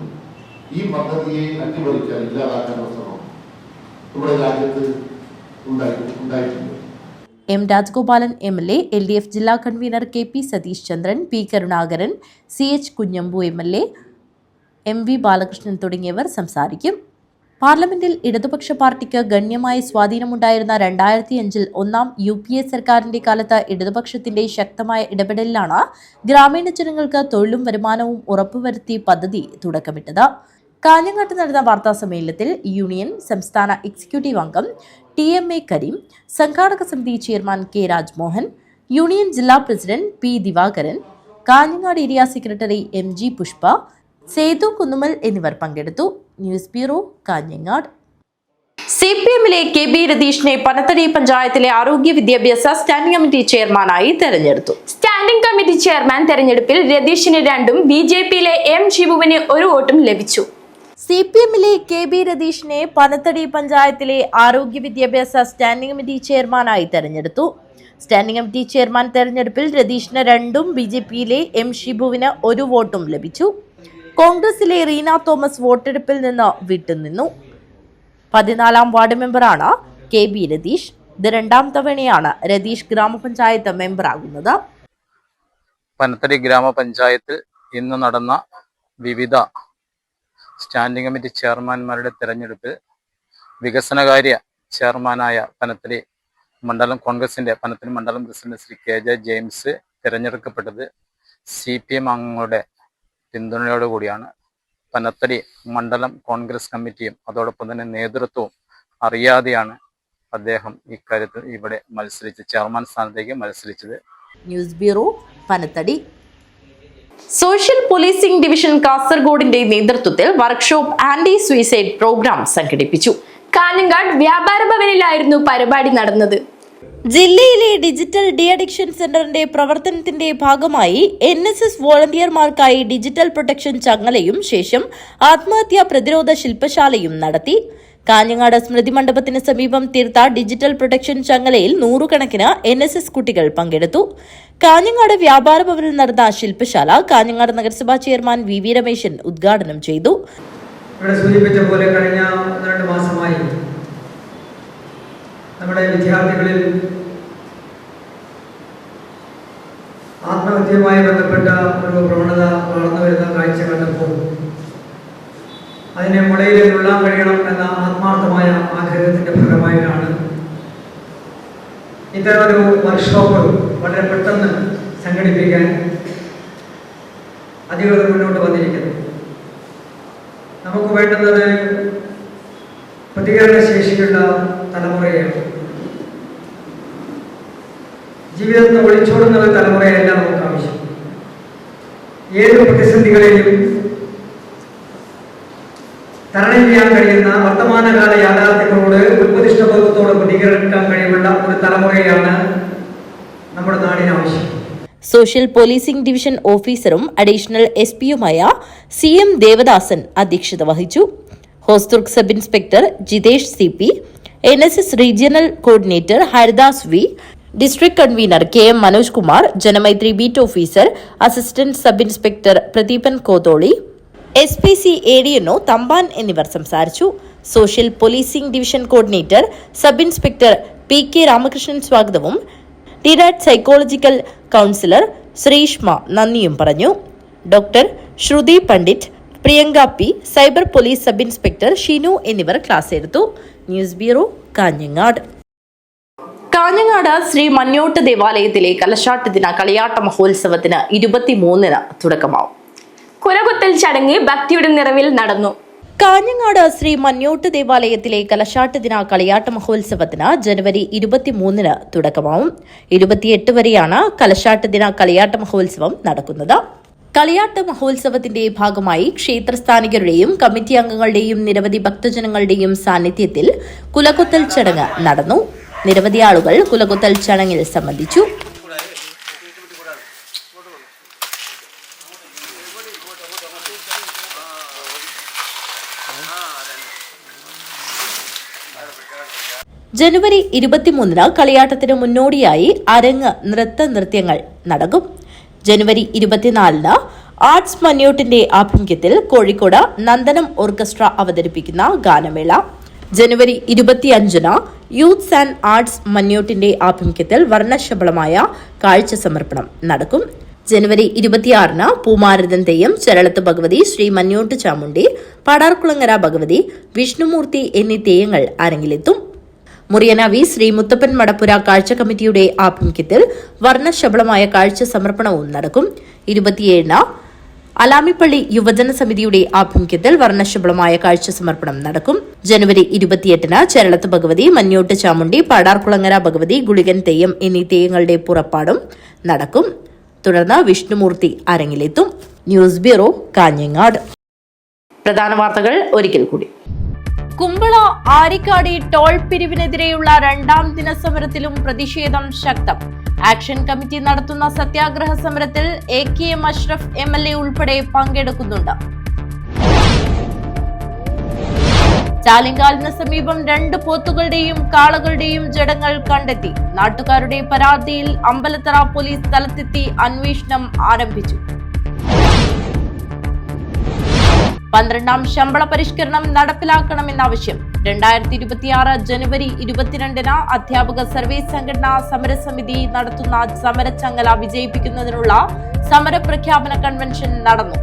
ഈ പദ്ധതിയെ അട്ടിമറിക്കാൻ, ഇല്ലാതാക്കാനുള്ള ശ്രമം നമ്മുടെ രാജ്യത്ത് ഉണ്ടായിട്ടുണ്ട്. M രാജഗോപാലൻ MLA, LDF ജില്ലാ convener KP Satheesh Chandran, P Karunakaran, CH Kunhambu MLA, MV Balakrishnan തുടങ്ങിയവർ സംസാരിക്കും. പാർലമെന്റിൽ ഇടതുപക്ഷ പാർട്ടിക്ക് ഗണ്യമായ സ്വാധീനമുണ്ടായിരുന്ന 2005-ൽ 1ാം UPA സർക്കാരിന്റെ കാലത്ത് ഇടതുപക്ഷത്തിന്റെ ശക്തമായ ഇടപെടലിലാണ് ഗ്രാമീണ ജനങ്ങൾക്ക് തൊഴിലും വരുമാനവും ഉറപ്പുവരുത്തി പദ്ധതി തുടക്കമിട്ടത്. കാഞ്ഞങ്ങാട്ട് നടന്ന വാർത്താ സമ്മേളനത്തിൽ യൂണിയൻ സംസ്ഥാന എക്സിക്യൂട്ടീവ് അംഗം TMA കരീം, സംഘാടക സമിതി ചെയർമാൻ K രാജ്മോഹൻ, യൂണിയൻ ജില്ലാ president P Divakaran, Kanhangad area secretary MG Pushpa, Sethu Kunnummal എന്നിവർ പങ്കെടുത്തു. News bureau, Kanhangad. CPM-ലെ KB രതീഷിനെ പനത്തടി പഞ്ചായത്തിലെ ആരോഗ്യ വിദ്യാഭ്യാസ സ്റ്റാൻഡിംഗ് കമ്മിറ്റി ചെയർമാനായി തെരഞ്ഞെടുത്തു. സ്റ്റാൻഡിംഗ് കമ്മിറ്റി ചെയർമാൻ തെരഞ്ഞെടുപ്പിൽ രതീഷിന് 2ഉം BJP-യിലെ M ഷിബുവിന് 1 വോട്ടും ലഭിച്ചു. CPM-ലെ KB രതീഷിനെ പനത്തടി പഞ്ചായത്തിലെ ആരോഗ്യ വിദ്യാഭ്യാസ സ്റ്റാൻഡിംഗ് കമ്മിറ്റി ചെയർമാനായി തെരഞ്ഞെടുത്തു. സ്റ്റാൻഡിംഗ് കമ്മിറ്റി ചെയർമാൻ തെരഞ്ഞെടുപ്പിൽ രതീഷിന് 2ഉം BJP-യിലെ M ഷിബുവിന് 1 വോട്ടും ലഭിച്ചു. കോൺഗ്രസിലെ റീന തോമസ് വോട്ടെടുപ്പിൽ നിന്ന് വിട്ടുനിന്നു. 14ാം വാർഡ് മെമ്പറാണ് KB രതീഷ്. ഇത് 2ാം തവണയാണ് രതീഷ് ഗ്രാമപഞ്ചായത്ത് മെമ്പറാകുന്നത്. പനത്തടി ഗ്രാമപഞ്ചായത്തിൽ ഇന്ന് നടന്ന വിവിധ സ്റ്റാൻഡിംഗ് കമ്മിറ്റി ചെയർമാൻമാരുടെ തെരഞ്ഞെടുപ്പിൽ വികസനകാര്യ ചെയർമാനായ പനത്തടി മണ്ഡലം കോൺഗ്രസിന്റെ പനത്തടി മണ്ഡലം പ്രസിഡന്റ് ശ്രീ KJ ജെയിംസ് തിരഞ്ഞെടുക്കപ്പെട്ടത് CPM അംഗങ്ങളുടെ പിന്തുണയോടുകൂടിയാണ്. പനത്തടി മണ്ഡലം കോൺഗ്രസ് കമ്മിറ്റിയും അതോടൊപ്പം തന്നെ നേതൃത്വവും അറിയാതെയാണ് അദ്ദേഹം ഇക്കാര്യത്തിൽ ഇവിടെ ചെയർമാൻ സ്ഥാനത്തേക്ക് മത്സരിച്ചത്. News bureau, Panathady. Social policing division കാസർഗോഡിന്റെ നേതൃത്വത്തിൽ വർക്ക്ഷോപ്പ് ആന്റി സൂയിസൈഡ് പ്രോഗ്രാം സംഘടിപ്പിച്ചു. കാഞ്ഞങ്ങാട് വ്യാപാര ഭവനിലായിരുന്നു പരിപാടി നടന്നത്. ജില്ലയിലെ ഡിജിറ്റൽ ഡി അഡിക്ഷൻ സെന്ററിന്റെ പ്രവർത്തനത്തിന്റെ ഭാഗമായി NSS വോളണ്ടിയർമാർക്കായി ഡിജിറ്റൽ പ്രൊട്ടക്ഷൻ ചങ്ങലയും ശേഷം ആത്മഹത്യാ പ്രതിരോധ ശില്പശാലയും നടത്തി. കാഞ്ഞങ്ങാട് സ്മൃതി മണ്ഡപത്തിന് സമീപം തീർത്ത ഡിജിറ്റൽ പ്രൊട്ടക്ഷൻ ചങ്ങലയിൽ 100 കണക്കിന് NSS കുട്ടികൾ പങ്കെടുത്തു. കാഞ്ഞങ്ങാട് വ്യാപാര ഭവനിൽ നടന്ന ശില്പശാല കാഞ്ഞങ്ങാട് നഗരസഭാ ചെയർമാൻ VV രമേശൻ ഉദ്ഘാടനം ചെയ്തു. ഇവിടെ സൂചിപ്പിച്ച പോലെ കഴിഞ്ഞ 2 മാസമായി നമ്മുടെ വിദ്യാർത്ഥികളിൽ ആത്മഹത്യയുമായി ബന്ധപ്പെട്ട ഒരു പ്രവണത വളർന്നു വരുന്ന കാഴ്ച കണ്ടപ്പോൾ അതിനെ മുളയിൽ നുള്ളാൻ കഴിയണം എന്ന ആത്മാർത്ഥമായ ആഗ്രഹത്തിന്റെ ഫലമായിട്ടാണ് ഇത്തരമൊരു വർക്ക്ഷോപ്പ് വളരെ പെട്ടെന്ന് സംഘടിപ്പിക്കാൻ അധികൃതർ മുന്നോട്ട് വന്നിരിക്കുന്നത്. നമുക്ക് വേണ്ടുന്നത് പ്രതികരണശേഷിയുള്ള തലമുറയാണ്. ജീവിതത്തിൽ ഒളിച്ചോടുന്ന ഒരു തലമുറയല്ല നമുക്ക് ആവശ്യം. ഏത് പ്രതിസന്ധികളെയും തരണം ചെയ്യാൻ കഴിയുന്ന വർത്തമാനകാല യാഥാർത്ഥ്യങ്ങളോട് ഉത്പതിഷ്ഠബോധത്തോട് പ്രതികരിക്കാൻ കഴിവുള്ള ഒരു തലമുറയാണ് നമ്മുടെ നാടിന് ആവശ്യം. സോഷ്യൽ പോലീസിംഗ് ഡിവിഷൻ ഓഫീസറും അഡീഷണൽ SP-യുമായ CM ദേവദാസൻ അധ്യക്ഷത വഹിച്ചു. Hosdurg sub inspector Jithesh CP, NSS regional coordinator Haridas V, district convener KM Manoj Kumar, Janamaithri beat officer assistant sub inspector Pradeepan Kotholi, SPC ADNO Thampan എന്നിവർ സംസാരിച്ചു. Social policing division coordinator sub inspector PK Ramakrishnan സ്വാഗതവും ഡിഡാറ്റ് സൈക്കോളജിക്കൽ കൗൺസിലർ ശ്രീഷ്മ നന്ദിയും പറഞ്ഞു. Doctor Shruthi Pandit, Priyanka P, cyber police sub inspector Shinu എന്നിവർ ക്ലാസ് എടുത്തു. News bureau, Kanhangad. കാഞ്ഞങ്ങാട് ശ്രീ മഞ്ഞോട്ട് ദേവാലയത്തിലെ കലശാട്ട് ദിന കളിയാട്ട മഹോത്സവത്തിന് 23-ന് തുടക്കമാവും. കുലകുത്തൽ ചടങ്ങ് ഭക്തിയുടെ നിറവിൽ നടന്നു. കാഞ്ഞങ്ങാട് ശ്രീ മഞ്ഞോട്ട് ദേവാലയത്തിലെ കലശാട്ട് ദിന കളിയാട്ട മഹോത്സവത്തിന് ജനുവരി 23-ന് തുടക്കമാവും. 28 വരെയാണ് കലശാട്ട് ദിന കളിയാട്ട മഹോത്സവം നടക്കുന്നത്. കളിയാട്ട മഹോത്സവത്തിന്റെ ഭാഗമായി ക്ഷേത്രസ്ഥാനികരുടെയും കമ്മിറ്റി അംഗങ്ങളുടെയും നിരവധി ഭക്തജനങ്ങളുടെയും സാന്നിധ്യത്തിൽ കുലകുത്തൽ ചടങ്ങ് നടന്നു. നിരവധി ആളുകൾ കുലകുത്തൽ ചടങ്ങിൽ സംബന്ധിച്ചു. ജനുവരി 23-ന് കളിയാട്ടത്തിന് മുന്നോടിയായി അരങ്ങ് നൃത്യങ്ങൾ നടക്കും. ജനുവരി 24-ന് ആർട്സ് മഞ്ഞോട്ടിന്റെ ആഭിമുഖ്യത്തിൽ കോഴിക്കോട് നന്ദനം ഓർക്കസ്ട്ര അവതരിപ്പിക്കുന്ന ഗാനമേള. ജനുവരി 25-ന് യൂത്ത്സ് ആൻഡ് ആർട്സ് മഞ്ഞോട്ടിന്റെ ആഭിമുഖ്യത്തിൽ വർണ്ണശബളമായ കാഴ്ച സമർപ്പണം നടക്കും. ജനുവരി 26-ന് പൂമാരതൻ തെയ്യം, ചെരളത്ത് ഭഗവതി, ശ്രീ മഞ്ഞോട്ട് ചാമുണ്ടി, പാടാർകുളങ്ങര ഭഗവതി, വിഷ്ണുമൂർത്തി എന്നീ തെയ്യങ്ങൾ അരങ്ങിലെത്തും. മുറിയനാവി ശ്രീ മുത്തപ്പൻ മടപ്പുര കാഴ്ച കമ്മിറ്റിയുടെ ആഭിമുഖ്യത്തിൽ വർണ്ണശബളമായ കാഴ്ച സമർപ്പണവും നടക്കും. 27-ന് അലാമിപ്പള്ളി യുവജന സമിതിയുടെ ആഭിമുഖ്യത്തിൽ വർണ്ണശബളമായ കാഴ്ച സമർപ്പണം നടക്കും. ജനുവരി 28-ന് ചെരളത്ത് ഭഗവതി, മഞ്ഞോട്ട് ചാമുണ്ടി, പാടാർകുളങ്ങര ഭഗവതി, ഗുളികൻ തെയ്യം എന്നീ തെയ്യങ്ങളുടെ പുറപ്പാടും നടക്കും. തുടർന്ന് വിഷ്ണുമൂർത്തി അരങ്ങിലെത്തും. News bureau, Kanhangad. പ്രധാന വാർത്തകൾ ഒരിക്കൽ കൂടി. കുമ്പള ആരിക്കാടി ടോൾ പിരിവിനെതിരെയുള്ള 2ാം ദിന സമരത്തിലും പ്രതിഷേധം ശക്തം. ആക്ഷൻ കമ്മിറ്റി നടത്തുന്ന സത്യാഗ്രഹ സമരത്തിൽ AKM അഷ്റഫ് MLA ഉൾപ്പെടെ പങ്കെടുക്കുന്നുണ്ട്. ചാലിങ്കാലിന് സമീപം 2 പോത്തുകളുടെയും കാളകളുടെയും ജഡങ്ങൾ കണ്ടെത്തി. നാട്ടുകാരുടെ പരാതിയിൽ അമ്പലത്തറ പോലീസ് സ്ഥലത്തെത്തി അന്വേഷണം ആരംഭിച്ചു. 12ാം ശമ്പള പരിഷ്കരണം നടപ്പിലാക്കണമെന്നാവശ്യം. 2026 ജനുവരി 22-ന് അധ്യാപക സർവീസ് സംഘടനാ സമരസമിതി നടത്തുന്ന സമരച്ചങ്ങല വിജയിപ്പിക്കുന്നതിനുള്ള സമരപ്രഖ്യാപന കൺവെൻഷൻ നടന്നു.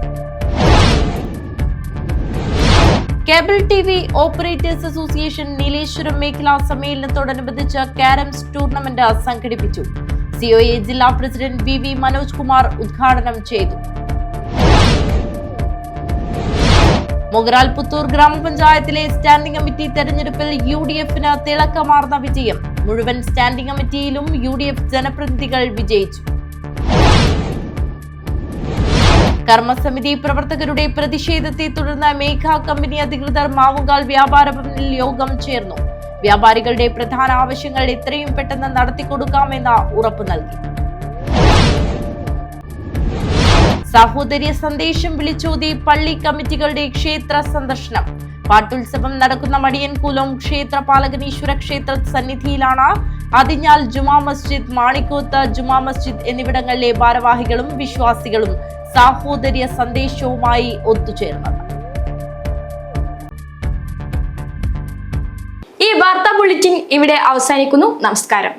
Cable TV operators association Nileshwaram മേഖലാ സമ്മേളനത്തോടനുബന്ധിച്ച് കാരംസ് ടൂർണമെന്റ് സംഘടിപ്പിച്ചു. COA ജില്ലാ പ്രസിഡന്റ് VV മനോജ് കുമാർ ഉദ്ഘാടനം ചെയ്തു. മൊഗ്രാൽ പുത്തൂർ ഗ്രാമപഞ്ചായത്തിലെ സ്റ്റാൻഡിംഗ് കമ്മിറ്റി തെരഞ്ഞെടുപ്പിൽ UDF-ന് തിളക്കമാർന്ന വിജയം. മുഴുവൻ സ്റ്റാൻഡിംഗ് കമ്മിറ്റിയിലും UDF ജനപ്രതിനിധികൾ വിജയിച്ചു. കർമ്മസമിതി പ്രവർത്തകരുടെ പ്രതിഷേധത്തെ തുടർന്ന് മേഘ കമ്പനി അധികൃതർ മാവുങ്കാൽ വ്യാപാര ഭവനിൽ യോഗം ചേർന്നു. വ്യാപാരികളുടെ പ്രധാന ആവശ്യങ്ങൾ എത്രയും പെട്ടെന്ന് നടത്തിക്കൊടുക്കാമെന്ന് ഉറപ്പു നൽകി. സാഹോദര്യ സന്ദേശം വിളിച്ചോതി പള്ളി കമ്മിറ്റികളുടെ ക്ഷേത്ര സന്ദർശനം. പാട്ടുത്സവം നടക്കുന്ന മടിയൻകുലം ക്ഷേത്രപാലകനീശ്വര ക്ഷേത്ര സന്നിധിയിലാണ് അതിഞ്ഞാൽ ജുമാ മസ്ജിദ്, മാണിക്കോത്ത് ജുമാ മസ്ജിദ് എന്നിവിടങ്ങളിലെ ഭാരവാഹികളും വിശ്വാസികളും സാഹോദര്യ സന്ദേശവുമായി ഒത്തുചേർന്നത്. ഈ വാർത്താ ബുള്ളറ്റിൻ ഇവിടെ അവസാനിക്കുന്നു. നമസ്കാരം.